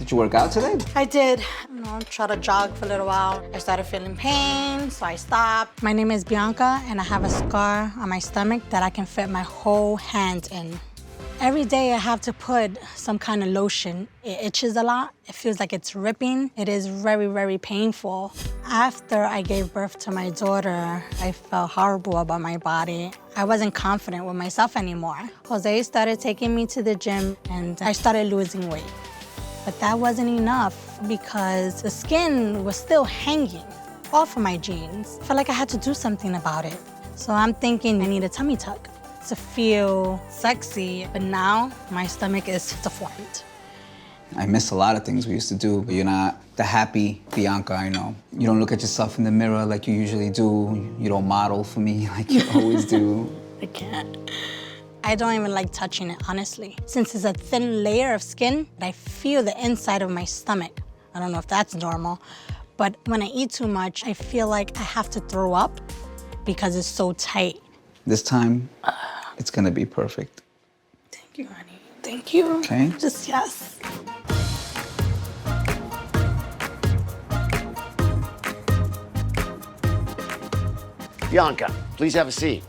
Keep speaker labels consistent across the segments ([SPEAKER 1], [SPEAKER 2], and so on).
[SPEAKER 1] Did you work out today?
[SPEAKER 2] I did, try to jog for a little while. I started feeling pain, so I stopped. My name is Bianca, and I have a scar on my stomach that I can fit my whole hand in. Every day I have to put some kind of lotion. It itches a lot. It feels like it's ripping. It is very, very painful. After I gave birth to my daughter, I felt horrible about my body. I wasn't confident with myself anymore. Jose started taking me to the gym, and I started losing weight. But that wasn't enough because the skin was still hanging off of my jeans. I felt like I had to do something about it. So I'm thinking I need a tummy tuck to feel sexy, but now my stomach is deformed.
[SPEAKER 1] I miss a lot of things we used to do. You're not the happy Bianca I know. You don't look at yourself in the mirror like you usually do. You don't model for me like you always do.
[SPEAKER 2] I can't. I don't even like touching it, honestly. Since it's a thin layer of skin, I feel the inside of my stomach. I don't know if that's normal, but when I eat too much, I feel like I have to throw up because it's so tight.
[SPEAKER 1] This time, it's gonna be perfect.
[SPEAKER 2] Thank you, honey. Thank you.
[SPEAKER 1] Okay.
[SPEAKER 2] Just yes.
[SPEAKER 3] Bianca, please have a seat.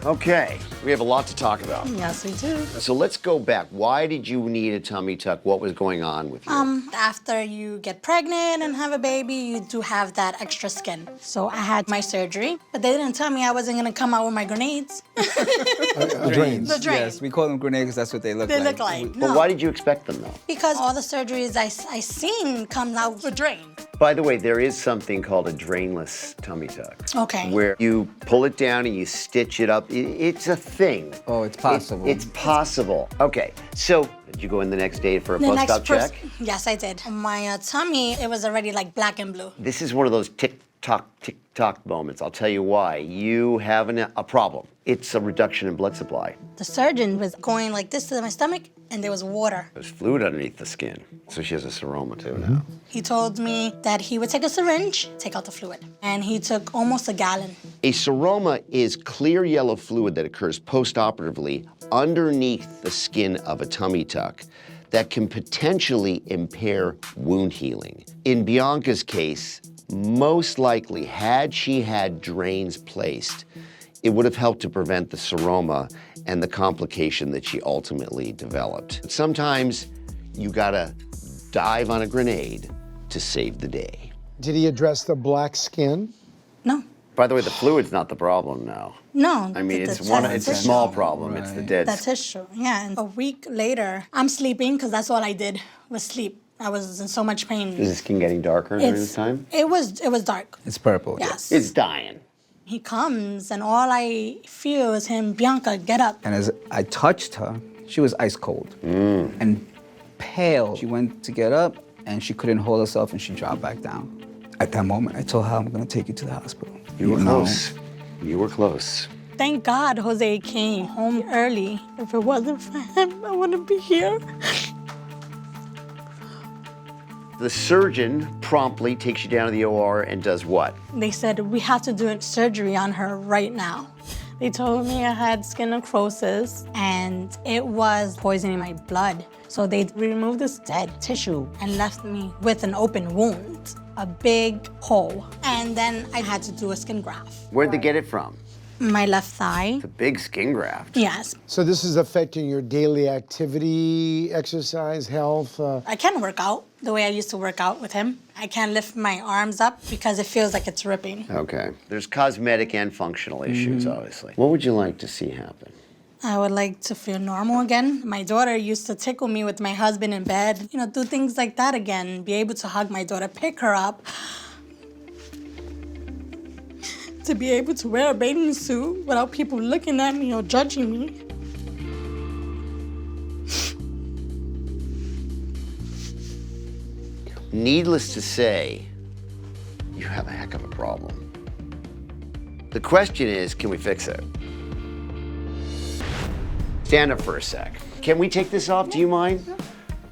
[SPEAKER 3] Okay, we have a lot to talk about.
[SPEAKER 2] Yes, we do.
[SPEAKER 3] So let's go back. Why did you need a tummy tuck? What was going on with you?
[SPEAKER 2] After you get pregnant and have a baby, you do have that extra skin. So I had my surgery, but they didn't tell me I wasn't gonna come out with my grenades.
[SPEAKER 4] Drains.
[SPEAKER 2] The drain.
[SPEAKER 1] Yes, we call them grenades because that's what they look like.
[SPEAKER 2] They look like.
[SPEAKER 3] But
[SPEAKER 2] No.
[SPEAKER 3] why did you expect them, though?
[SPEAKER 2] Because all the surgeries I seen comes out with drain.
[SPEAKER 3] By the way, there is something called a drainless tummy tuck.
[SPEAKER 2] Okay.
[SPEAKER 3] Where you pull it down and you stitch it up. It's a thing.
[SPEAKER 1] Oh, it's possible.
[SPEAKER 3] It's possible. Okay, so did you go in the next day for a post-op check?
[SPEAKER 2] Yes, I did. My tummy, it was already like black and blue.
[SPEAKER 3] This is one of those tick-tock moments. I'll tell you why. You have a problem. It's a reduction in blood supply.
[SPEAKER 2] The surgeon was going like this to my stomach, and there was water.
[SPEAKER 3] There's fluid underneath the skin. So she has a seroma too now.
[SPEAKER 2] He told me that he would take a syringe, take out the fluid. And he took almost a gallon.
[SPEAKER 3] A seroma is clear yellow fluid that occurs post-operatively underneath the skin of a tummy tuck that can potentially impair wound healing. In Bianca's case, most likely, had she had drains placed, it would have helped to prevent the seroma and the complication that she ultimately developed. But sometimes you gotta dive on a grenade to save the day.
[SPEAKER 4] Did he address the black skin?
[SPEAKER 2] No.
[SPEAKER 3] By the way, the fluid's not the problem now.
[SPEAKER 2] No.
[SPEAKER 3] I mean, it's a
[SPEAKER 2] tissue.
[SPEAKER 3] small problem. It's the dead.
[SPEAKER 2] That tissue, yeah. And a week later, I'm sleeping because that's all I did was sleep. I was in so much pain.
[SPEAKER 3] Is the skin getting darker during this time?
[SPEAKER 2] It was dark.
[SPEAKER 1] It's purple.
[SPEAKER 2] Yes.
[SPEAKER 3] It's dying.
[SPEAKER 2] He comes and all I feel is him, Bianca, get up.
[SPEAKER 1] And as I touched her, she was ice cold and pale. She went to get up and she couldn't hold herself and she dropped back down. At that moment, I told her, I'm gonna take you to the hospital.
[SPEAKER 3] You were close. You were close.
[SPEAKER 2] Thank God Jose came home early. If it wasn't for him, I wouldn't be here.
[SPEAKER 3] The surgeon promptly takes you down to the OR and does what?
[SPEAKER 2] They said, we have to do a surgery on her right now. They told me I had skin necrosis and it was poisoning my blood. So they removed this dead tissue and left me with an open wound, a big hole. And then I had to do a skin graft.
[SPEAKER 3] Where'd they get it from?
[SPEAKER 2] My left thigh.
[SPEAKER 3] The big skin graft.
[SPEAKER 2] Yes.
[SPEAKER 4] So this is affecting your daily activity, exercise, health?
[SPEAKER 2] I can't work out the way I used to work out with him. I can't lift my arms up because it feels like it's ripping.
[SPEAKER 3] Okay. There's cosmetic and functional issues, obviously. What would you like to see happen?
[SPEAKER 2] I would like to feel normal again. My daughter used to tickle me with my husband in bed, do things like that again, be able to hug my daughter, pick her up. To be able to wear a bathing suit without people looking at me or judging me.
[SPEAKER 3] Needless to say, you have a heck of a problem. The question is, can we fix it? Stand up for a sec. Can we take this off? Do you mind?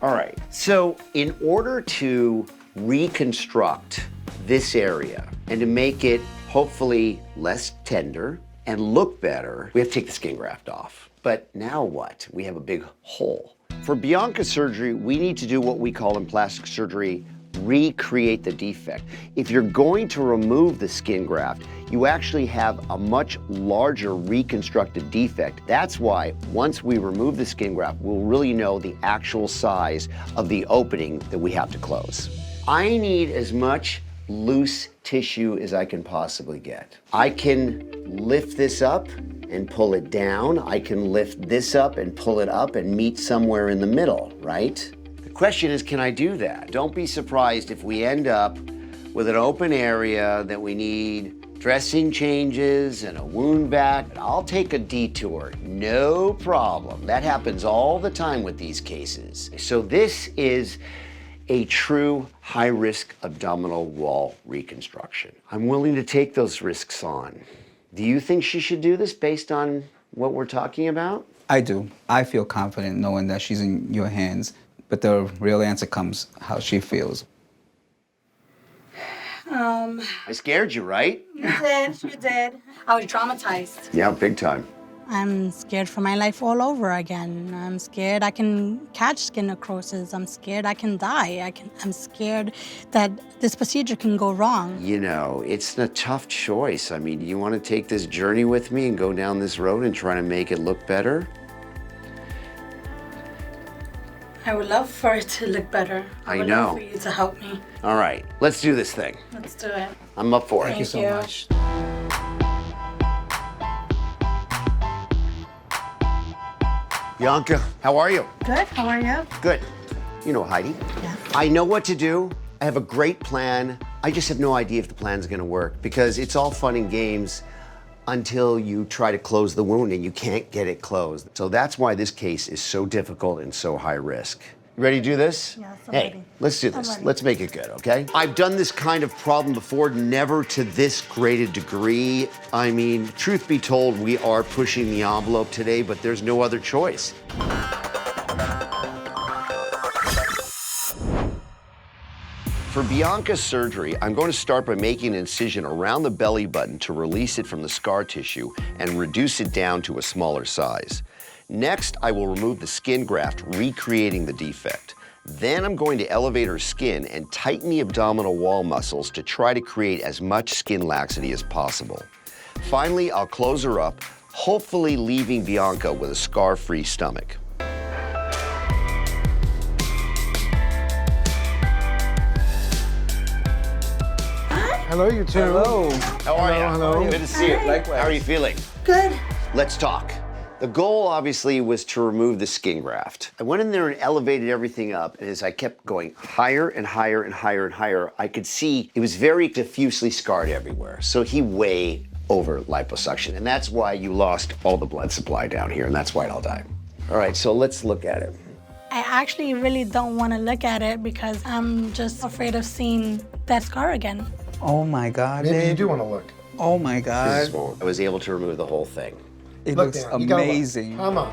[SPEAKER 3] All right. So in order to reconstruct this area and to make it hopefully less tender and look better, we have to take the skin graft off. But now what? We have a big hole. For Bianca's surgery, we need to do what we call in plastic surgery, recreate the defect. If you're going to remove the skin graft, you actually have a much larger reconstructed defect. That's why once we remove the skin graft, we'll really know the actual size of the opening that we have to close. I need as much loose tissue as I can possibly get. I can lift this up and pull it down. I can lift this up and pull it up and meet somewhere in the middle, right? The question is, can I do that? Don't be surprised if we end up with an open area that we need dressing changes and a wound vac. I'll take a detour, no problem. That happens all the time with these cases. So this is a true high-risk abdominal wall reconstruction. I'm willing to take those risks on. Do you think she should do this based on what we're talking about?
[SPEAKER 1] I do. I feel confident knowing that she's in your hands, but the real answer comes how she feels.
[SPEAKER 3] I scared you, right?
[SPEAKER 2] You did. I was traumatized.
[SPEAKER 3] Yeah, big time.
[SPEAKER 2] I'm scared for my life all over again. I'm scared I can catch skin necrosis. I'm scared I can die. I'm scared that this procedure can go wrong.
[SPEAKER 3] You know, it's a tough choice. I mean, you want to take this journey with me and go down this road and try to make it look better?
[SPEAKER 2] I would love for it to look better.
[SPEAKER 3] I
[SPEAKER 2] would
[SPEAKER 3] know.
[SPEAKER 2] love for you to help me.
[SPEAKER 3] All right, let's do this thing.
[SPEAKER 2] Let's do it.
[SPEAKER 3] I'm up for it.
[SPEAKER 1] Thank you so
[SPEAKER 2] you.
[SPEAKER 1] much.
[SPEAKER 3] Bianca, how are you?
[SPEAKER 2] Good. How are you?
[SPEAKER 3] Good. You know Heidi.
[SPEAKER 2] Yeah.
[SPEAKER 3] I know what to do. I have a great plan. I just have no idea if the plan's gonna work because it's all fun and games until you try to close the wound and you can't get it closed. So that's why this case is so difficult and so high risk. You ready to do this?
[SPEAKER 2] Yes, I'm
[SPEAKER 3] Hey,
[SPEAKER 2] ready.
[SPEAKER 3] let's do
[SPEAKER 2] I'm
[SPEAKER 3] this.
[SPEAKER 2] ready.
[SPEAKER 3] Let's make it good, okay? I've done this kind of problem before, never to this great a degree. I mean, truth be told, we are pushing the envelope today, but there's no other choice. For Bianca's surgery, I'm going to start by making an incision around the belly button to release it from the scar tissue and reduce it down to a smaller size. Next, I will remove the skin graft, recreating the defect. Then I'm going to elevate her skin and tighten the abdominal wall muscles to try to create as much skin laxity as possible. Finally, I'll close her up, hopefully leaving Bianca with a scar-free stomach.
[SPEAKER 4] Hello, you two.
[SPEAKER 1] Hello.
[SPEAKER 3] How are you?
[SPEAKER 4] Hello.
[SPEAKER 3] Good to see you.
[SPEAKER 1] Likewise.
[SPEAKER 3] How are you feeling?
[SPEAKER 2] Good.
[SPEAKER 3] Let's talk. The goal, obviously, was to remove the skin graft. I went in there and elevated everything up, and as I kept going higher and higher and higher and higher, I could see it was very diffusely scarred everywhere. So he way over liposuction, and that's why you lost all the blood supply down here, and that's why it all died. All right, so let's look at it.
[SPEAKER 2] I actually really don't want to look at it because I'm just afraid of seeing that scar again.
[SPEAKER 1] Oh my God,
[SPEAKER 4] Maybe you
[SPEAKER 1] babe.
[SPEAKER 4] do want to look.
[SPEAKER 1] Oh my God.
[SPEAKER 3] I was able to remove the whole thing.
[SPEAKER 1] It
[SPEAKER 4] Look
[SPEAKER 1] looks
[SPEAKER 4] down. You gotta look.
[SPEAKER 1] amazing.
[SPEAKER 4] Come on.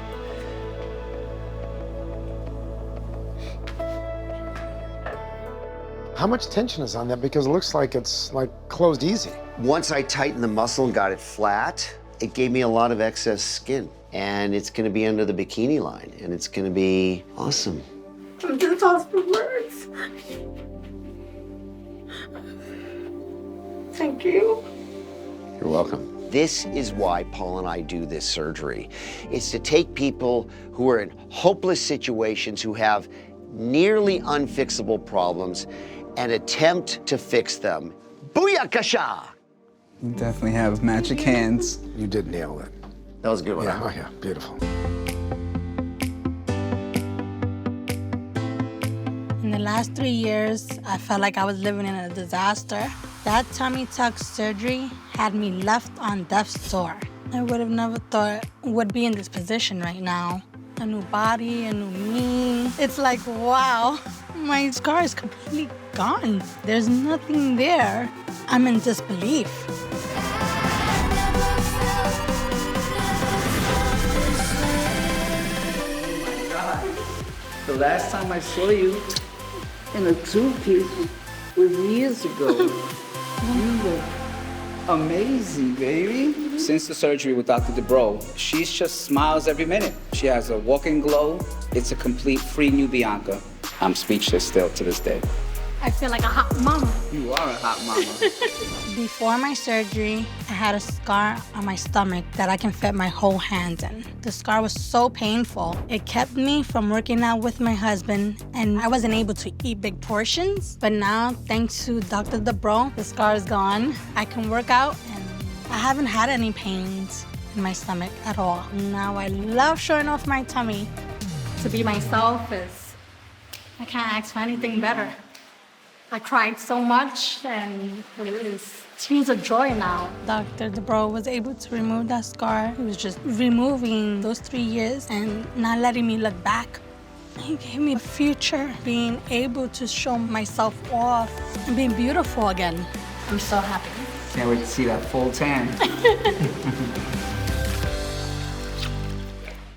[SPEAKER 4] How much tension is on that? Because it looks like it's like closed easy.
[SPEAKER 3] Once I tightened the muscle and got it flat, it gave me a lot of excess skin. And it's gonna be under the bikini line, and it's gonna be awesome.
[SPEAKER 2] I'm just lost for words. Thank you.
[SPEAKER 3] You're welcome. This is why Paul and I do this surgery. It's to take people who are in hopeless situations, who have nearly unfixable problems, and attempt to fix them. Booyakasha!
[SPEAKER 1] You definitely have magic hands.
[SPEAKER 4] You did nail it.
[SPEAKER 3] That was a good one.
[SPEAKER 4] Yeah,
[SPEAKER 3] huh?
[SPEAKER 4] oh yeah, beautiful.
[SPEAKER 2] In the last 3 years, I felt like I was living in a disaster. That tummy tuck surgery had me left on death's door. I would have never thought I would be in this position right now. A new body, a new me. It's like, wow, my scar is completely gone. There's nothing there. I'm in disbelief.
[SPEAKER 5] The last time I saw you in a two-piece was years ago. You look
[SPEAKER 1] amazing, baby. Since the surgery with Dr. Dubrow, she just smiles every minute. She has a walking glow. It's a complete free new Bianca. I'm speechless still to this day.
[SPEAKER 2] I feel like a hot mama.
[SPEAKER 1] You are a hot mama.
[SPEAKER 2] Before my surgery, I had a scar on my stomach that I can fit my whole hand in. The scar was so painful. It kept me from working out with my husband, and I wasn't able to eat big portions. But now, thanks to Dr. Dubrow, the scar is gone. I can work out, and I haven't had any pains in my stomach at all. Now I love showing off my tummy. To be myself I can't ask for anything better. I cried so much, and it is tears of joy now. Dr. Dubrow was able to remove that scar. He was just removing those 3 years and not letting me look back. He gave me a future, being able to show myself off and being beautiful again. I'm so happy.
[SPEAKER 1] Can't wait to see that full tan.